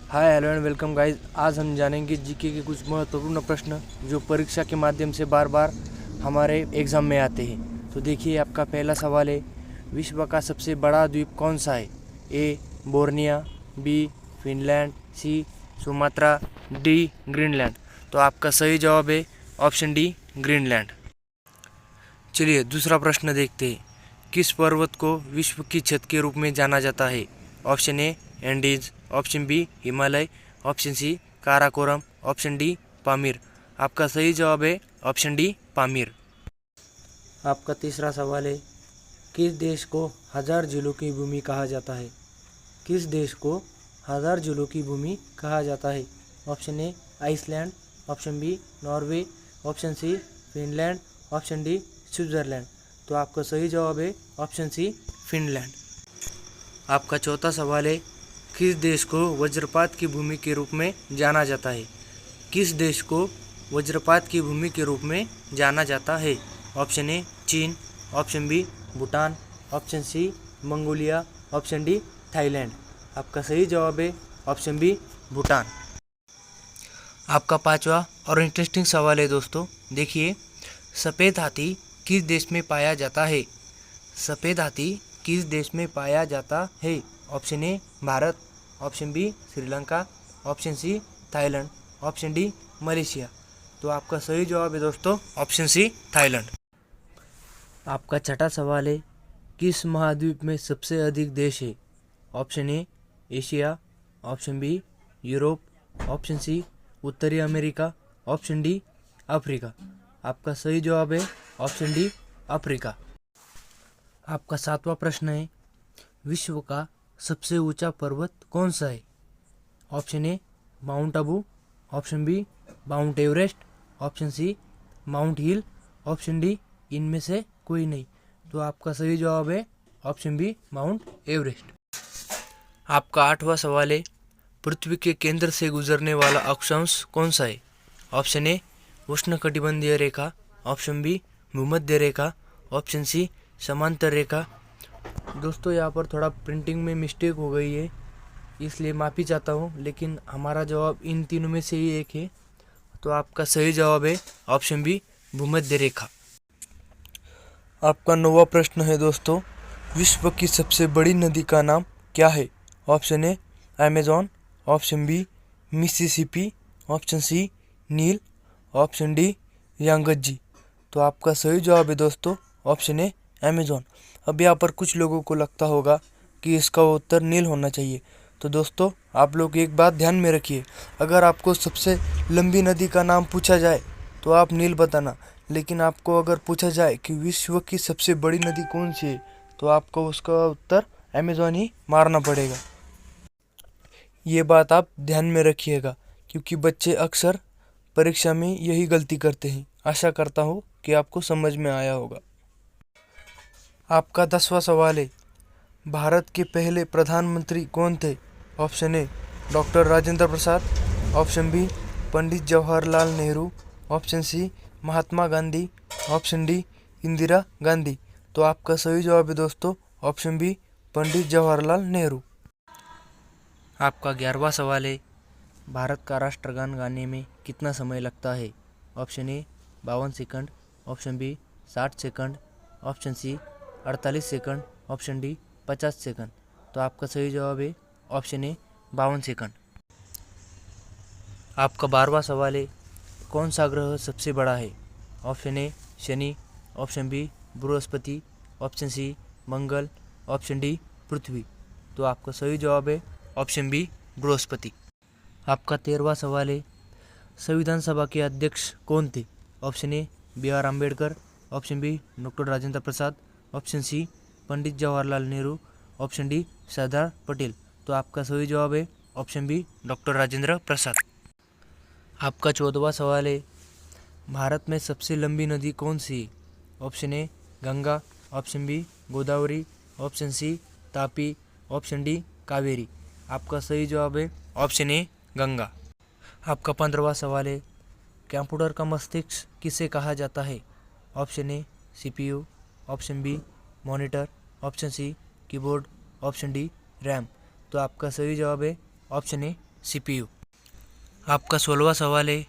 Hi hello and welcome guys. आज हम जानेंगे जीके के कुछ महत्वपूर्ण प्रश्न जो परीक्षा के माध्यम से बार बार हमारे एग्ज़ाम में आते हैं। तो देखिए, आपका पहला सवाल है, विश्व का सबसे बड़ा द्वीप कौन सा है? ए बोर्निया, बी फिनलैंड, सी सुमात्रा, डी ग्रीनलैंड। तो आपका सही जवाब है ऑप्शन डी ग्रीनलैंड। चलिए दूसरा प्रश्न देखते हैं। किस पर्वत को विश्व की छत के रूप में जाना जाता है? Option A Andes, option B Himalaya, option C Karakoram, option D Pamir. आपका सही जवाब है ऑप्शन डी पामीर। आपका तीसरा सवाल है, किस देश को हजार झीलों की भूमि कहा जाता है? किस देश को हजार झीलों की भूमि कहा जाता है? Option A Iceland, option B Norway, option C Finland, option D Switzerland. तो आपका सही जवाब है ऑप्शन सी फिनलैंड। आपका चौथा सवाल है, किस देश को वज्रपात की भूमि के रूप में जाना जाता है? किस देश को वज्रपात की भूमि के रूप में जाना जाता है? ऑप्शन ए चीन, option B Bhutan, option C Mongolia, option D Thailand. आपका सही जवाब है ऑप्शन बी भूटान। आपका पांचवा और इंटरेस्टिंग सवाल है दोस्तों, देखिए, सफ़ेद हाथी किस देश में पाया जाता है? सफ़ेद हाथी किस देश में पाया जाता है? Option A Bharat, option B Sri Lanka, option C Thailand, option D Malaysia. तो आपका सही जवाब है दोस्तों ऑप्शन सी थाईलैंड। आपका छठा सवाल है, किस महाद्वीप में सबसे अधिक देश है? Option A Asia, option B Europe, option C उत्तरी अमेरिका, ऑप्शन डी अफ्रीका। आपका सही जवाब है ऑप्शन डी अफ्रीका। आपका सातवां प्रश्न है, विश्व का सबसे ऊंचा पर्वत कौन सा है? Option A mount Abu, option B mount Everest, option C mount hill, option D इनमें से कोई नहीं। तो आपका सही जवाब है ऑप्शन बी माउंट एवरेस्ट। आपका आठवां सवाल है, पृथ्वी के केंद्र से गुजरने वाला अक्षांश कौन सा है? ऑप्शन ए उष्णकटिबंधीय रेखा, ऑप्शन बी भूमध्य रेखा, ऑप्शन सी समांतर रेखा। दोस्तों यहाँ पर थोड़ा प्रिंटिंग में मिस्टेक हो गई है, इसलिए माफ़ी चाहता हूँ, लेकिन हमारा जवाब इन तीनों में से ही एक है। तो आपका सही जवाब है ऑप्शन बी भूमध्य रेखा। आपका नौवां प्रश्न है दोस्तों, विश्व की सबसे बड़ी नदी का नाम क्या है? Option A Amazon, option B Mississippi, option C नील, ऑप्शन डी यांगत्जी। तो आपका सही जवाब है दोस्तों ऑप्शन ए अमेजॉन। अब यहाँ पर कुछ लोगों को लगता होगा कि इसका उत्तर नील होना चाहिए। तो दोस्तों आप लोग एक बात ध्यान में रखिए, अगर आपको सबसे लंबी नदी का नाम पूछा जाए तो आप नील बताना, लेकिन आपको अगर पूछा जाए कि विश्व की सबसे बड़ी नदी कौन सी है तो आपको उसका उत्तर अमेजॉन ही मारना पड़ेगा। ये बात आप ध्यान में रखिएगा, क्योंकि बच्चे अक्सर परीक्षा में यही गलती करते हैं। आशा करता हूँ कि आपको समझ में आया होगा। आपका 10वां सवाल है, भारत के पहले प्रधानमंत्री कौन थे? Option A doctor Rajendra Prasad, option B Pandit Jawaharlal Nehru, option C Mahatma Gandhi, option D Indira Gandhi. तो आपका सही जवाब है दोस्तों ऑप्शन बी पंडित जवाहरलाल नेहरू। आपका 11वां सवाल है, भारत का राष्ट्रगान गाने में कितना समय लगता है? Option A 52 second, option B 60 second, option C 48 second, option D 50 second. तो आपका सही जवाब है ऑप्शन ए 52 सेकंड। आपका 12वां सवाल है, कौन सा ग्रह सबसे बड़ा है? ऑप्शन ए शनि, ऑप्शन बी बृहस्पति, ऑप्शन सी मंगल, ऑप्शन डी पृथ्वी। तो आपका सही जवाब है ऑप्शन बी बृहस्पति। आपका 13वां सवाल है, संविधान सभा के अध्यक्ष कौन थे? Option A B R. Ambedkar, option B doctor Rajendra Prasad, option C Pandit Jawaharlal Nehru, option D Sardar Patel. तो आपका सही जवाब है option B doctor Rajendra Prasad. आपका 14वां सवाल है, भारत में सबसे लंबी नदी कौन सी है? Option A Ganga, option B Godavari, option C Tapi, option D Kaveri. आपका सही जवाब है ऑप्शन ए गंगा। आपका 15वां सवाल है, कंप्यूटर का मस्तिष्क किसे कहा जाता है? Option A CPU, option B monitor, option C keyboard, option D RAM. तो आपका सही जवाब है ऑप्शन ए CPU। आपका 16वां सवाल है,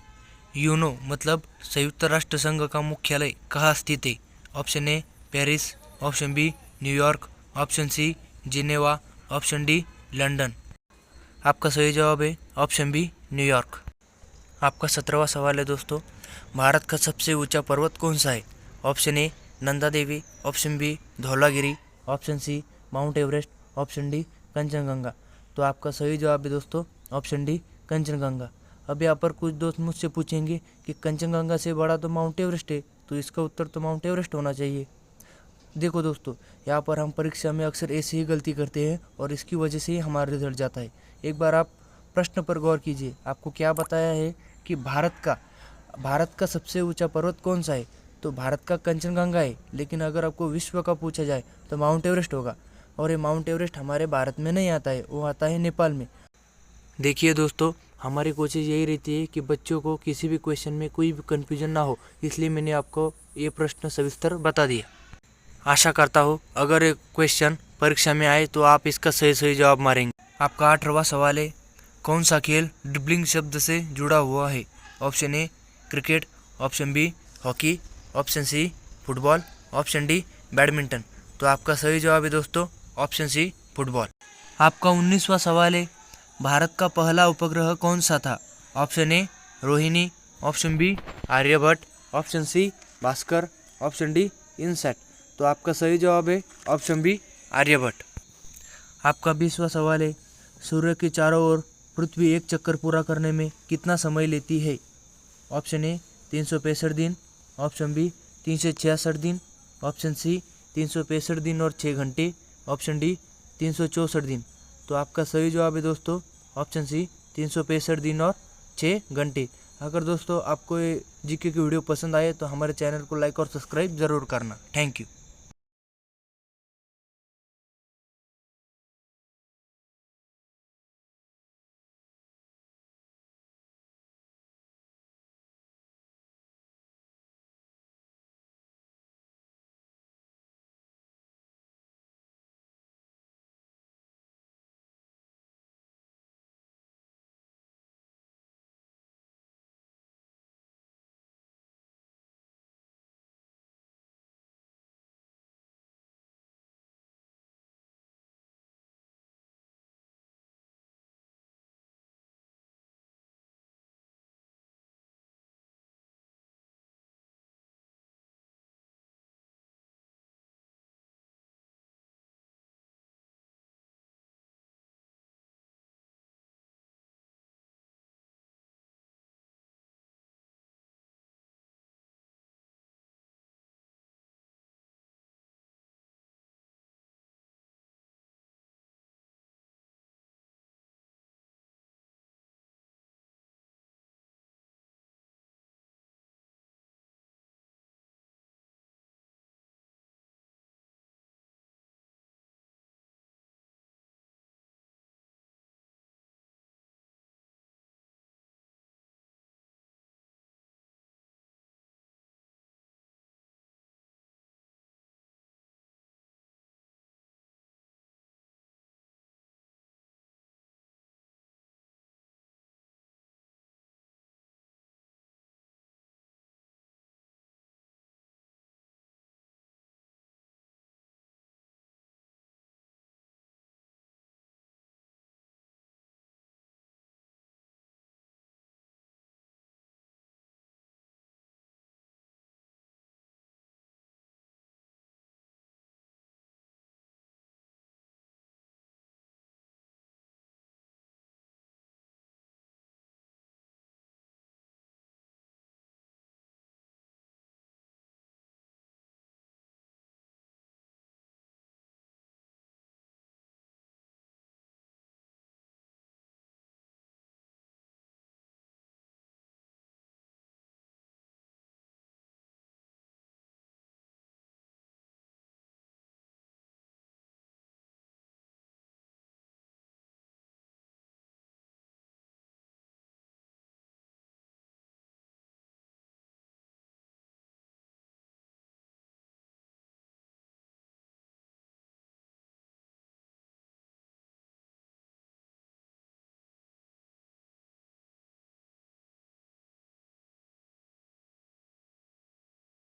यूनो मतलब संयुक्त राष्ट्र संघ का मुख्यालय कहाँ स्थित है? Option A Paris, option B New York, option C Geneva, option D London. आपका सही जवाब है ऑप्शन बी न्यूयॉर्क। आपका 17वां सवाल है दोस्तों, भारत का सबसे ऊंचा पर्वत कौन सा है? Option A Nanda Devi, option B Dhaulagiri, option C mount Everest, option D Kanchenjunga. तो आपका सही जवाब है दोस्तों ऑप्शन डी कंचनजंगा। अब यहाँ पर कुछ दोस्त मुझसे पूछेंगे कि कंचनजंगा से बड़ा तो माउंट एवरेस्ट है, तो इसका उत्तर तो माउंट एवरेस्ट होना चाहिए। देखो दोस्तों, यहाँ पर हम परीक्षा में अक्सर ऐसी ही गलती करते हैं और इसकी वजह से ही हमारा रिजल्ट जाता है। एक बार आप प्रश्न पर गौर कीजिए, आपको क्या बताया है कि भारत का सबसे ऊंचा पर्वत कौन सा है? तो भारत का कंचनजंगा है, लेकिन अगर आपको विश्व का पूछा जाए तो माउंट एवरेस्ट होगा। और ये माउंट एवरेस्ट हमारे भारत में नहीं आता है, वो आता है नेपाल में। देखिए दोस्तों, हमारी कोशिश यही रहती है कि बच्चों को किसी भी क्वेश्चन में कोई भी कन्फ्यूजन ना हो, इसलिए मैंने आपको ये प्रश्न सविस्तर बता दिया। आशा करता हूँ अगर ये क्वेश्चन परीक्षा में आए तो आप इसका सही जवाब मारेंगे। आपका 18वां सवाल है, कौन सा खेल ड्रिबलिंग शब्द से जुड़ा हुआ है? Option A cricket, option B hockey, option C football, option D badminton. तो आपका सही जवाब है दोस्तों ऑप्शन सी फुटबॉल। आपका 19वां सवाल है, भारत का पहला उपग्रह कौन सा था? Option A Rohini, option B Aryabhata, option C Bhaskara, option D INSAT. तो आपका सही जवाब है ऑप्शन बी आर्यभट्ट। आपका 20वां सवाल है, सूर्य के चारों ओर पृथ्वी एक चक्कर पूरा करने में कितना समय लेती है? ऑप्शन ए 365 दिन, ऑप्शन बी 366 दिन, ऑप्शन सी 365 दिन और 6 घंटे, ऑप्शन डी 364 दिन। तो आपका सही जवाब है दोस्तों ऑप्शन सी 365 दिन और 6 घंटे। अगर दोस्तों आपको ये जीके की वीडियो पसंद आए तो हमारे चैनल को लाइक और सब्सक्राइब ज़रूर करना। Thank you.